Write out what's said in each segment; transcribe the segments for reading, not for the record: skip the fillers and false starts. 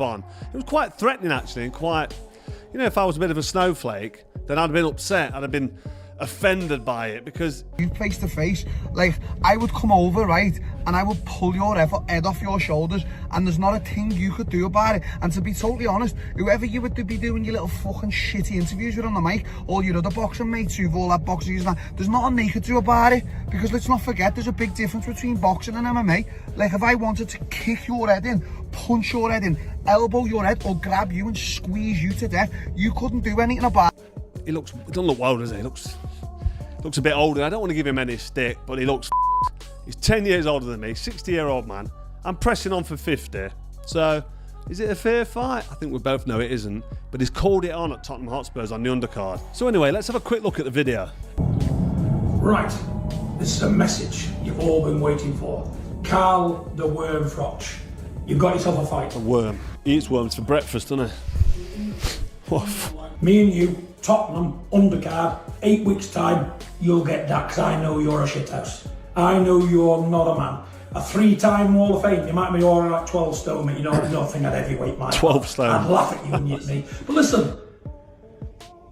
on. It was quite threatening, actually, and quite, you know, if I was a bit of a snowflake, then I'd have been upset. I'd have been offended by it, because you face to face, like, I would come over, right, and I would pull your head off your shoulders, and there's not a thing you could do about it. And to be totally honest, whoever you would be doing your little fucking shitty interviews with on the mic, all your other boxing mates who've all had boxing years, there's nothing they could do about it, because let's not forget, there's a big difference between boxing and MMA. Like, if I wanted to kick your head in, punch your head in, elbow your head, or grab you and squeeze you to death, you couldn't do anything about it. He doesn't look well, does he? He looks a bit older. I don't want to give him any stick, but he looks he's 10 years older than me, 60-year-old man. I'm pressing on for 50. So, is it a fair fight? I think we both know it isn't, but he's called it on at Tottenham Hotspurs on the undercard. So anyway, let's have a quick look at the video. Right, this is a message you've all been waiting for. Carl the Worm Froch, you've got yourself a fight. A worm. He eats worms for breakfast, doesn't he? Me and you, Tottenham, undercard, 8 weeks time, you'll get that, because I know you're a shithouse. I know you're not a man. A 3-time Hall of Fame, you might be all right, 12 stone, but you know nothing at heavyweight, mate. 12 stone. I'd laugh at you and you'd me. But listen,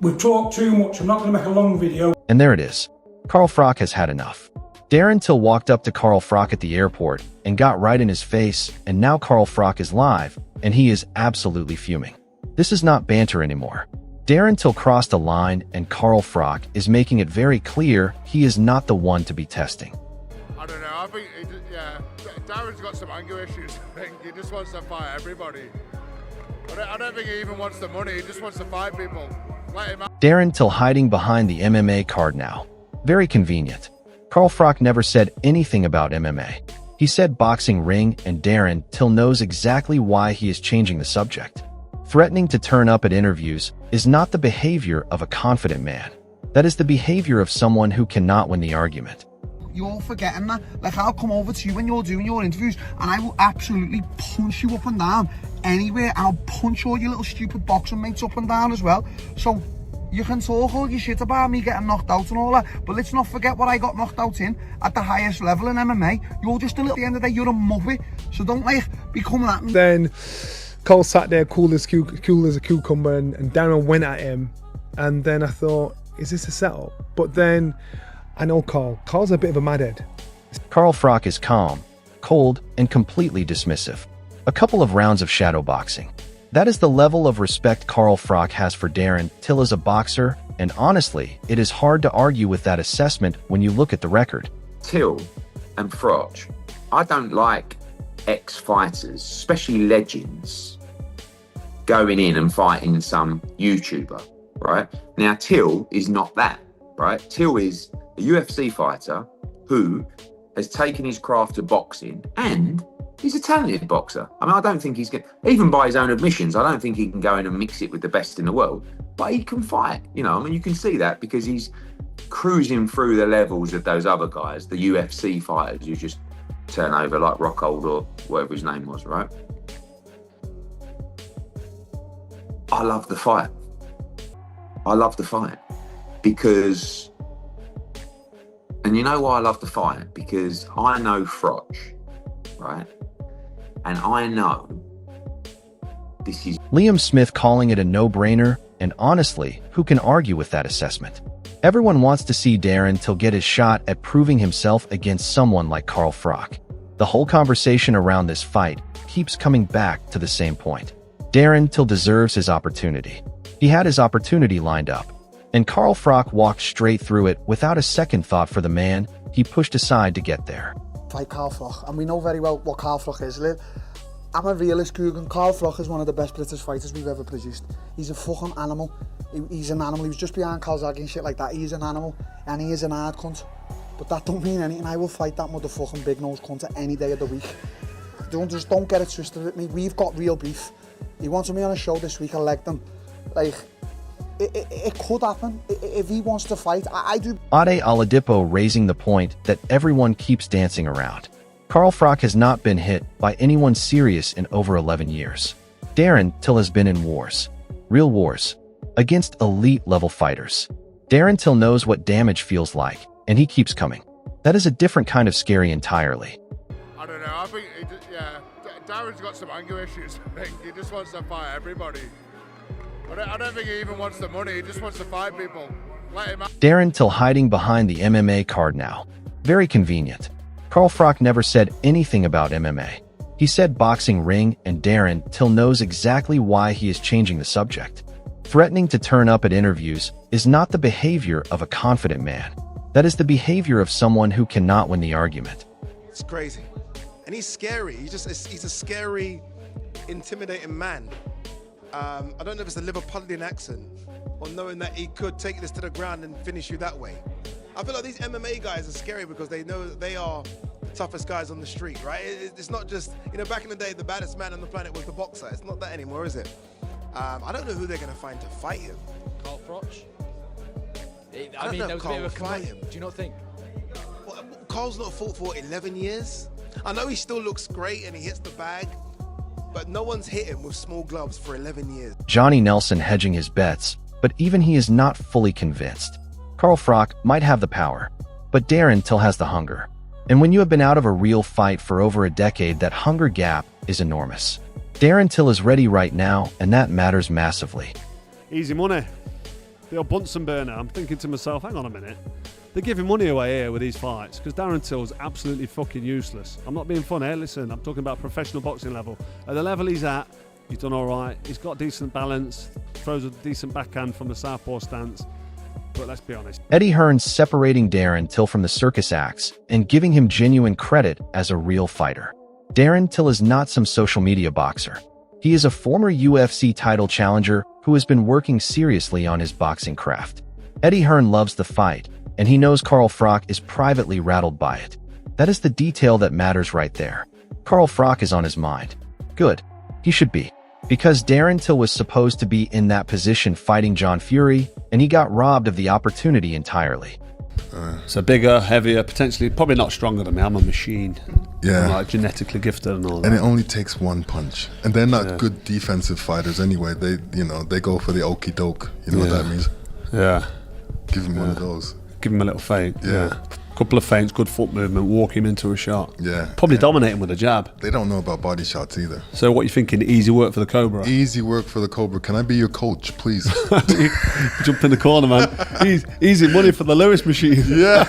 we've talked too much, I'm not going to make a long video. And there it is. Carl Froch has had enough. Darren Till walked up to Carl Froch at the airport and got right in his face, and now Carl Froch is live, and he is absolutely fuming. This is not banter anymore. Darren Till crossed a line, and Carl Froch is making it very clear he is not the one to be testing. I don't know, I think, Darren's got some anger issues, I think. He just wants to fight everybody. I don't think he even wants the money, he just wants to fight people. Let him out. Darren Till hiding behind the MMA card now. Very convenient. Carl Froch never said anything about MMA. He said boxing ring, and Darren Till knows exactly why he is changing the subject. Threatening to turn up at interviews is not the behavior of a confident man. That is the behavior of someone who cannot win the argument. You're forgetting that. Like, I'll come over to you when you're doing your interviews, and I will absolutely punch you up and down anywhere, and I'll punch all your little stupid boxing mates up and down as well. So you can talk all your shit about me getting knocked out and all that, but let's not forget what I got knocked out in at the highest level in MMA. You're just a little, at the end of the day, you're a muppet, so don't be coming at me. Then Cole sat there cool as a cucumber, and Darren went at him, and then I thought, is this a setup? But then I know Carl's a bit of a madhead. Carl Froch is calm, cold, and completely dismissive. A couple of rounds of shadow boxing. That is the level of respect Carl Froch has for Darren Till as a boxer, and honestly, it is hard to argue with that assessment when you look at the record. Till and Froch, I don't like ex-fighters, especially legends, going in and fighting some YouTuber, right? Now, Till is not that, right? Till is a UFC fighter who has taken his craft to boxing, and he's a talented boxer. I mean, I don't think he's going to, even by his own admissions, I don't think he can go in and mix it with the best in the world, but he can fight, you know, I mean, you can see that because he's cruising through the levels of those other guys, the UFC fighters who just turn over like Rockhold or whatever his name was, right? I love the fight. I love the fight because, and you know why I love the fight? Because I know Froch, right? And I know this is... Liam Smith calling it a no-brainer, and honestly, who can argue with that assessment? Everyone wants to see Darren Till get his shot at proving himself against someone like Carl Froch. The whole conversation around this fight keeps coming back to the same point. Darren Till deserves his opportunity. He had his opportunity lined up, and Carl Froch walked straight through it without a second thought for the man he pushed aside to get there. Fight Carl Froch, and we know very well what Carl Froch is. I'm a realist, Googan. Carl Froch is one of the best British fighters we've ever produced. He's a fucking animal. He's an animal. He was just behind Calzaghe and shit like that. He's an animal, and he is an hard cunt. But that don't mean anything. I will fight that motherfucking big-nosed cunt any day of the week. Don't get it twisted with me. We've got real beef. He wanted me on a show this week. I legged him. Like, it could happen if he wants to fight. I do. Ade Oladipo raising the point that everyone keeps dancing around. Carl Froch has not been hit by anyone serious in over 11 years. Darren Till has been in wars. Real wars. Against elite-level fighters. Darren Till knows what damage feels like, and he keeps coming. That is a different kind of scary entirely. I don't know, I think, Darren's got some anger issues. I think he just wants to fight everybody. I don't think he even wants the money. He just wants to fight people. Let him out. Darren Till hiding behind the MMA card now. Very convenient. Carl Froch never said anything about MMA. He said boxing ring, and Darren Till knows exactly why he is changing the subject. Threatening to turn up at interviews is not the behavior of a confident man. That is the behavior of someone who cannot win the argument. It's crazy. And he's scary. He's a scary, intimidating man. I don't know if it's a Liverpudlian accent or knowing that he could take this to the ground and finish you that way. I feel like these MMA guys are scary because they know that they are the toughest guys on the street, right? It's not just, back in the day, the baddest man on the planet was the boxer. It's not that anymore, is it? I don't know who they're going to find to fight him. Carl Froch? I mean, there was a bit of a fight him. Do you not think? Well, Carl's not fought for 11 years. I know he still looks great and he hits the bag, but no one's hit him with small gloves for 11 years. Johnny Nelson hedging his bets, but even he is not fully convinced. Carl Froch might have the power, but Darren Till has the hunger. And when you have been out of a real fight for over a decade, that hunger gap is enormous. Darren Till is ready right now, and that matters massively. Easy money. The old Bunsen burner. I'm thinking to myself, hang on a minute. They're giving money away here with these fights because Darren Till's absolutely fucking useless. I'm not being funny. Listen, I'm talking about professional boxing level. At the level he's at, he's done all right. He's got decent balance, throws a decent backhand from a southpaw stance. But let's be honest. Eddie Hearn's separating Darren Till from the circus acts and giving him genuine credit as a real fighter. Darren Till is not some social media boxer. He is a former UFC title challenger who has been working seriously on his boxing craft. Eddie Hearn loves the fight, and he knows Carl Froch is privately rattled by it. That is the detail that matters right there. Carl Froch is on his mind. Good. He should be. Because Darren Till was supposed to be in that position fighting John Fury, and he got robbed of the opportunity entirely. So bigger, heavier, potentially, probably not stronger than me. I'm a machine. Yeah. I'm like genetically gifted and all that. And it only takes one punch. And they're not good defensive fighters anyway. They go for the okey doke. You know what that means? Yeah. Give him one of those. Give him a little feint. Yeah. Couple of feints, good foot movement, walk him into a shot. Yeah. Probably dominate him with a jab. They don't know about body shots either. So what are you thinking? Easy work for the Cobra? Easy work for the Cobra. Can I be your coach, please? Jump in the corner, man. Easy money for the Lewis machine. Yeah.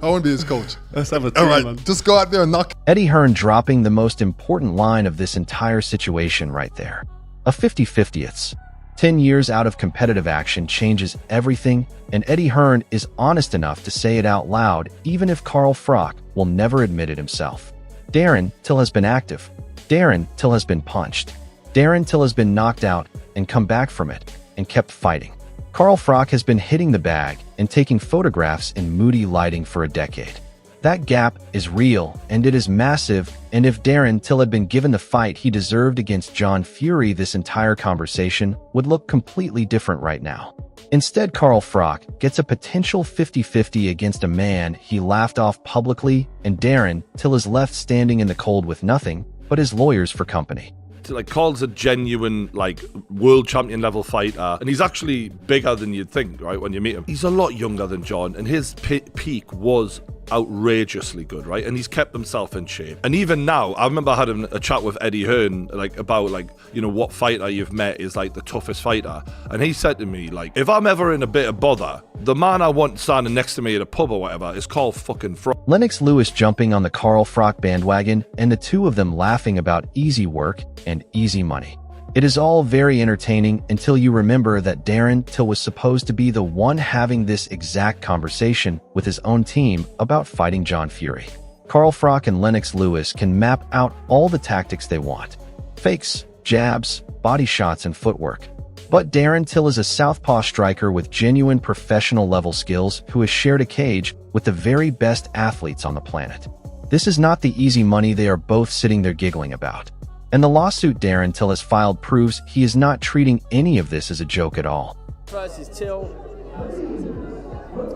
I want to be his coach. Let's have a team, all right, man. just go out there and knock. Eddie Hearn dropping the most important line of this entire situation right there. A 50-50ths. 10 years out of competitive action changes everything, and Eddie Hearn is honest enough to say it out loud, even if Carl Froch will never admit it himself. Darren Till has been active. Darren Till has been punched. Darren Till has been knocked out and come back from it and kept fighting. Carl Froch has been hitting the bag and taking photographs in moody lighting for a decade. That gap is real, and it is massive, and if Darren Till had been given the fight he deserved against John Fury, this entire conversation would look completely different right now. Instead, Carl Froch gets a potential 50-50 against a man he laughed off publicly, and Darren Till is left standing in the cold with nothing but his lawyers for company. Like, Carl's a genuine, like, world champion level fighter, and he's actually bigger than you'd think, right, when you meet him. He's a lot younger than John, and his peak was outrageously good, right? And he's kept himself in shape. And even now, I remember I had a chat with Eddie Hearn, like, about, like, what fighter you've met is, like, the toughest fighter. And he said to me, like, if I'm ever in a bit of bother, the man I want standing next to me at a pub or whatever is Carl fucking Froch. Lennox Lewis jumping on the Carl Froch bandwagon, and the two of them laughing about easy work and easy money. It is all very entertaining until you remember that Darren Till was supposed to be the one having this exact conversation with his own team about fighting John Fury. Carl Froch and Lennox Lewis can map out all the tactics they want. Fakes, jabs, body shots, and footwork. But Darren Till is a southpaw striker with genuine professional level skills who has shared a cage with the very best athletes on the planet. This is not the easy money they are both sitting there giggling about. And the lawsuit Darren Till has filed proves he is not treating any of this as a joke at all. Versus Till.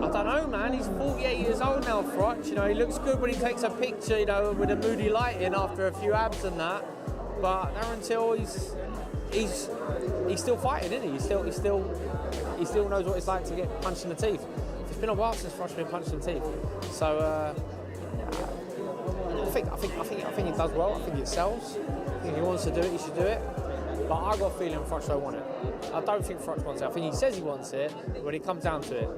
I don't know, man. He's 48 years old now, Froch. He looks good when he takes a picture, with a moody lighting after a few abs and that. But Darren Till, he's still fighting, isn't he? He still knows what it's like to get punched in the teeth. It's been a while since Froch's been punched in the teeth. So I think it does well. I think it sells. If he wants to do it, he should do it. But I got a feeling Froch don't want it. I don't think Froch wants it. I think he says he wants it, but when it comes down to it,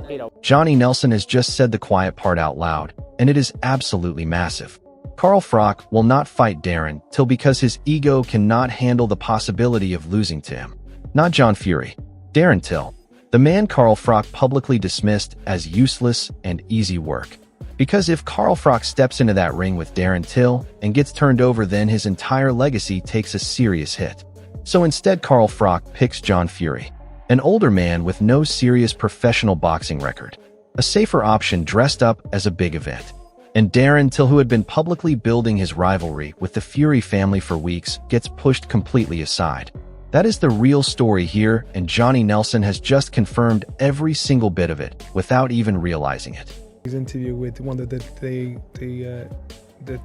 he don't. Johnny Nelson has just said the quiet part out loud, and it is absolutely massive. Carl Froch will not fight Darren Till because his ego cannot handle the possibility of losing to him. Not John Fury. Darren Till, the man Carl Froch publicly dismissed as useless and easy work. Because if Carl Froch steps into that ring with Darren Till and gets turned over, then his entire legacy takes a serious hit. So instead, Carl Froch picks John Fury, an older man with no serious professional boxing record, a safer option dressed up as a big event. And Darren Till, who had been publicly building his rivalry with the Fury family for weeks, gets pushed completely aside. That is the real story here, and Johnny Nelson has just confirmed every single bit of it without even realizing it. His interview with one of the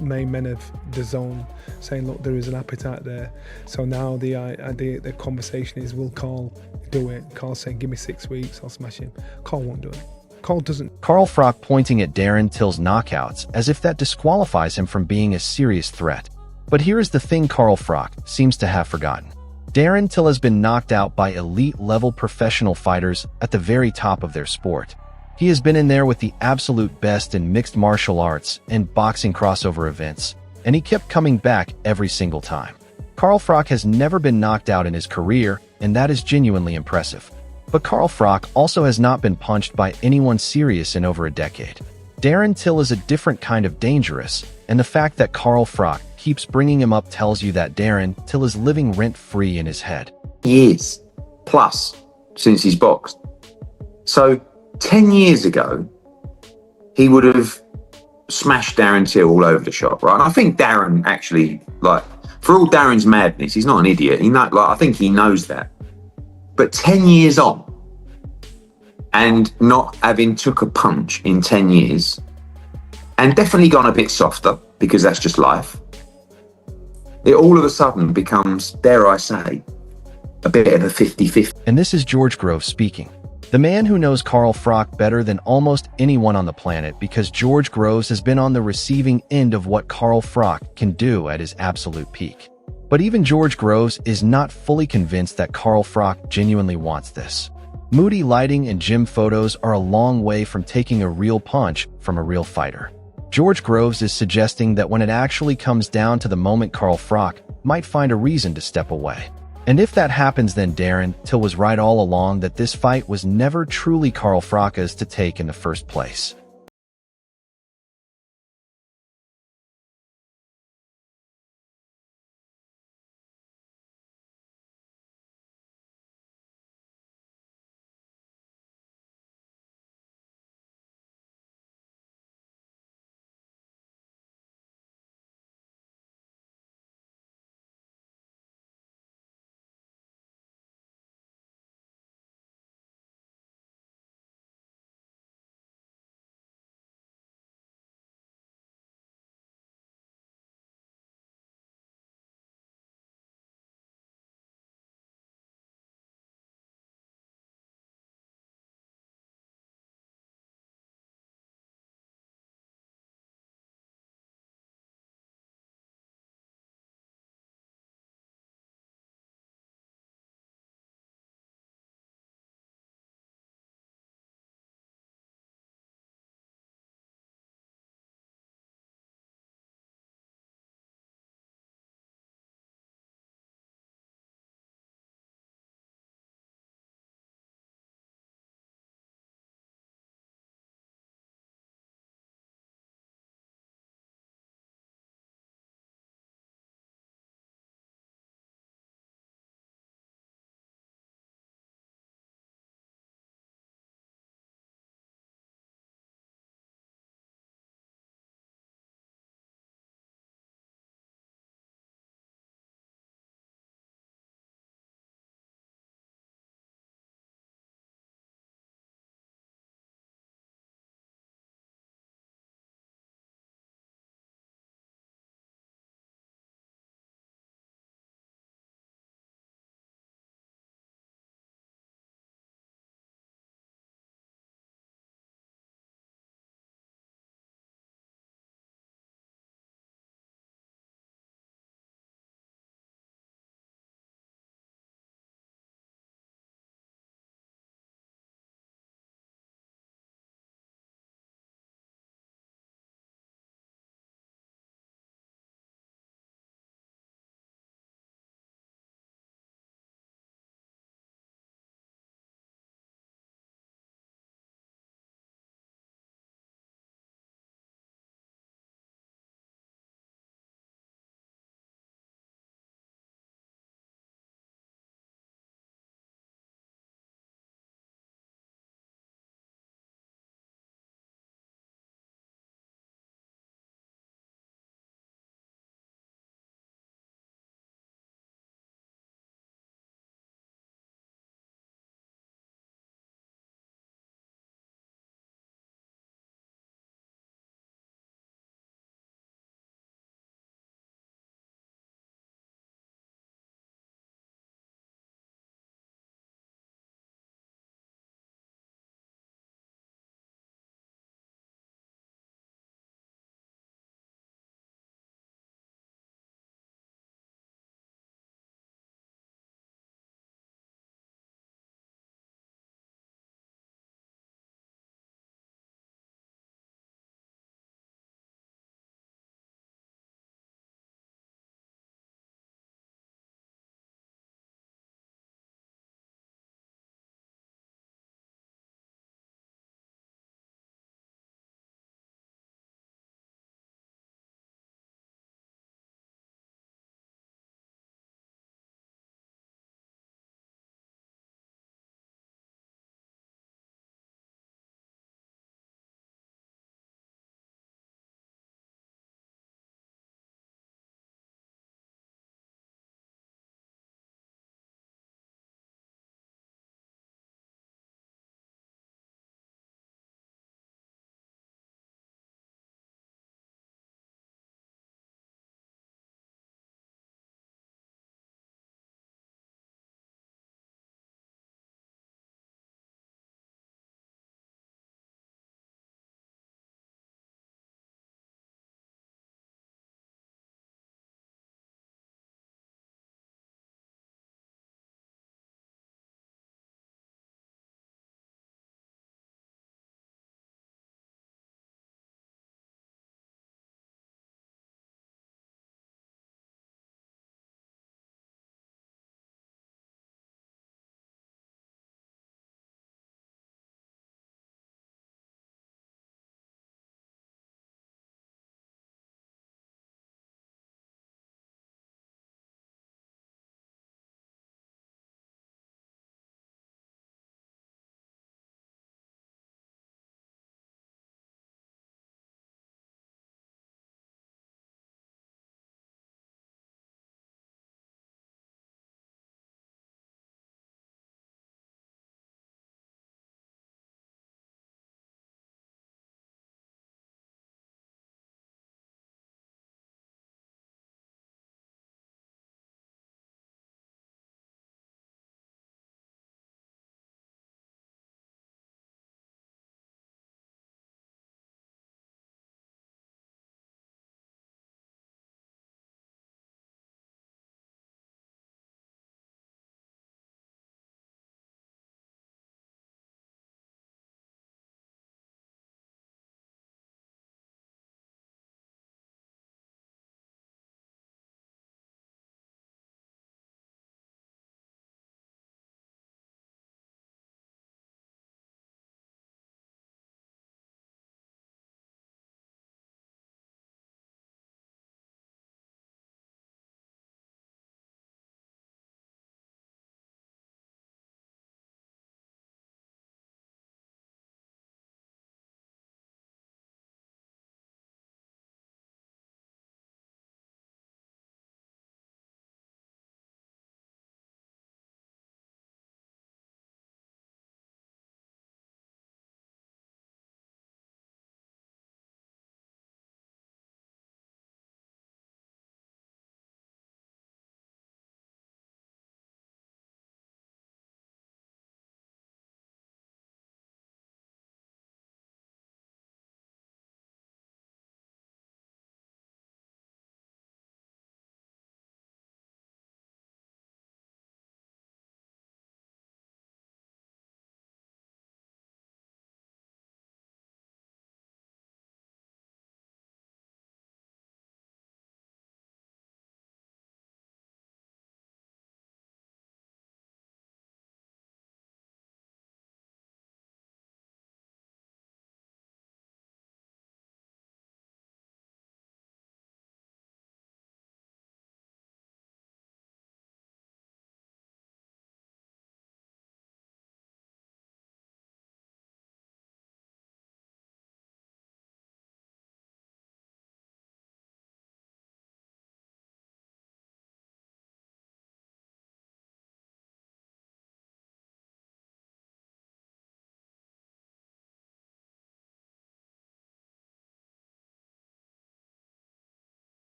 main men of the zone, saying, look, there is an appetite there. So now the conversation is, will Carl do it? Carl's saying, give me 6 weeks, I'll smash him. Carl won't do it. Carl doesn't. Carl Froch pointing at Darren Till's knockouts as if that disqualifies him from being a serious threat. But here is the thing Carl Froch seems to have forgotten. Darren Till has been knocked out by elite-level professional fighters at the very top of their sport. He has been in there with the absolute best in mixed martial arts and boxing crossover events, and he kept coming back every single time. Carl Froch has never been knocked out in his career, and that is genuinely impressive. But Carl Froch also has not been punched by anyone serious in over a decade. Darren Till is a different kind of dangerous, and the fact that Carl Froch keeps bringing him up tells you that Darren Till is living rent-free in his head. Years plus since he's boxed. So 10 years ago, he would have smashed Darren Till all over the shop, right? And I think Darren actually, like, for all Darren's madness, he's not an idiot. I think he knows that. But 10 years on, and not having took a punch in 10 years, and definitely gone a bit softer, because that's just life, it all of a sudden becomes, dare I say, a bit of a 50-50. And this is George Groves speaking. The man who knows Carl Froch better than almost anyone on the planet, because George Groves has been on the receiving end of what Carl Froch can do at his absolute peak. But even George Groves is not fully convinced that Carl Froch genuinely wants this. Moody lighting and gym photos are a long way from taking a real punch from a real fighter. George Groves is suggesting that when it actually comes down to the moment, Carl Froch might find a reason to step away. And if that happens, then Darren Till was right all along, that this fight was never truly Carl Froch's to take in the first place.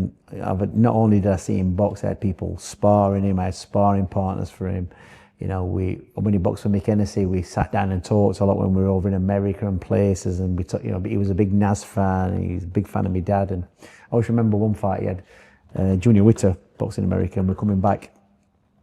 Not only did I see him box, I had people sparring him, I had sparring partners for him. You know, when he boxed for Mick Hennessy, we sat down and talked a lot when we were over in America and places, and we took, you know, he was a big Nas fan, and he's a big fan of my dad. And I always remember one fight he had, Junior Witter boxing in America, and we're coming back,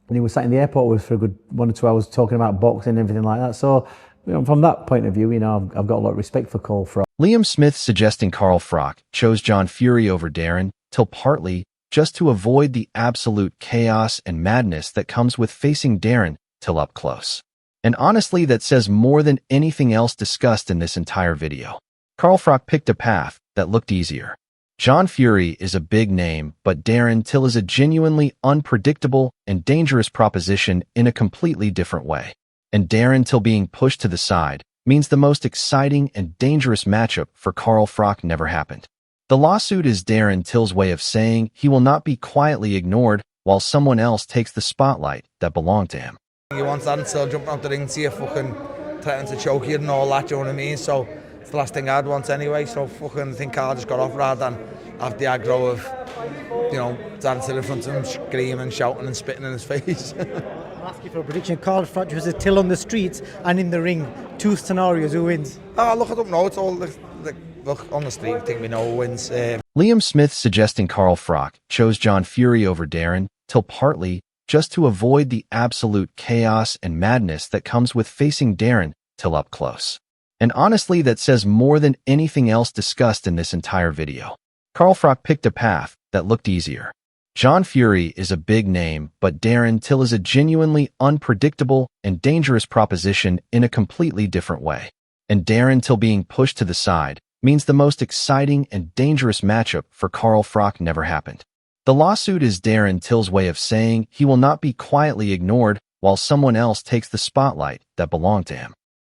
and he was sat in the airport with us for a good 1 or 2 hours talking about boxing and everything like that. So, you know, from that point of view, you know, I've got a lot of respect for Carl Froch. Liam Smith suggesting Carl Froch chose John Fury over Darren Till partly just to avoid the absolute chaos and madness that comes with facing Darren Till up close. And honestly, that says more than anything else discussed in this entire video. Carl Froch picked a path that looked easier. John Fury is a big name, but Darren Till is a genuinely unpredictable and dangerous proposition in a completely different way. And Darren Till being pushed to the side means the most exciting and dangerous matchup for Carl Froch never happened. The lawsuit is Darren Till's way of saying he will not be quietly ignored while someone else takes the spotlight that belonged to him. You want Darren Till jumping out the ring to you, fucking threatening to choke you and all that, you know what I mean? So it's the last thing I'd want anyway, so fucking I think Carl just got off rather than have the aggro of, you know, Darren Till in front of him, screaming, shouting and spitting in his face. I'll ask you for a prediction. Carl Froch versus Till on the streets and in the ring. 2 scenarios, who wins? Oh, look, I don't know, it's all look, on the street, I think we know who wins. Liam Smith suggesting Carl Froch chose John Fury over Darren Till partly just to avoid the absolute chaos and madness that comes with facing Darren Till up close. And honestly, that says more than anything else discussed in this entire video. Carl Froch picked a path that looked easier. John Fury is a big name, but Darren Till is a genuinely unpredictable and dangerous proposition in a completely different way. And Darren Till being pushed to the side means the most exciting and dangerous matchup for Carl Froch never happened. The lawsuit is Darren Till's way of saying he will not be quietly ignored while someone else takes the spotlight that belonged to him.